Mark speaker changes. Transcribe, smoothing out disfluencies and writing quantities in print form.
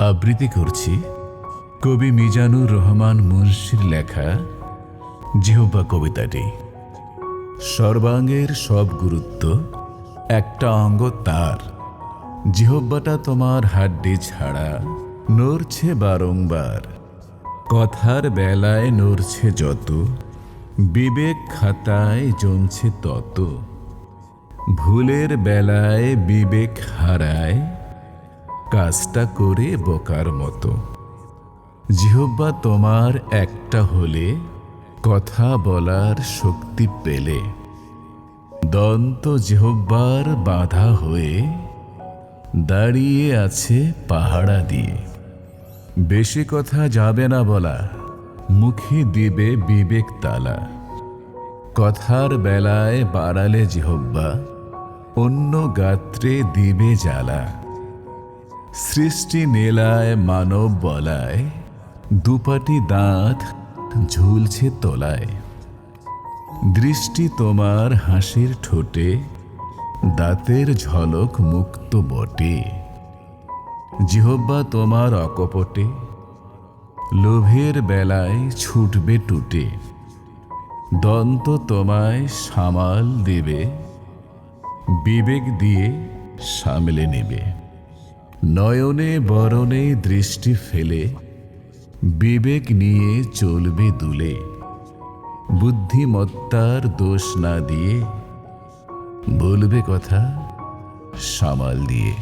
Speaker 1: আবৃত্তি করছি কবি মিজানুর রহমান মুন্সির লেখা জিহ্বা কবিতাটি। সর্বাঙ্গের সব গুরুত্ব একটা অঙ্গ তার, জিহ্বাটা তোমার হাড্ডি ছাড়া নড়ছে বারংবার। কথার বেলায় নড়ছে যত, বিবেক খাতায় জমছে তত। ভুলের বেলায় বিবেক হারায়, কাজটা করে বোকার মতো। জিহ্বা তোমার একটা হলে, কথা বলার শক্তি পেলে। দন্ত জিহ্বার বাধা হয়ে দাঁড়িয়ে আছে পাহারা দিয়ে। বেশি কথা যাবে না বলা, মুখে দিবে বিবেক তালা। কথার বেলায় বাড়ালে জিহ্বা, অন্য গাত্রে দিবে জ্বালা। সৃষ্টি নেলায় মানব বলায়, দুপাটি দাঁত ঝুলছে তলায়। দৃষ্টি তোমার হাসির ঠোঁটে, দাঁতের ঝলক মুক্ত বটে। জিহ্বা তোমার অকপটে, লোভের বেলায় ছুটবে টুটে। দন্ত তোমায় সামাল দেবে, বিবেক দিয়ে সামলে নেবে। নয়নে বরণে দৃষ্টি ফেলে, বিবেক নিয়ে চলবে দুলে। বুদ্ধিমত্তার দোষ না দিয়ে, বলবে কথা সামাল দিয়ে।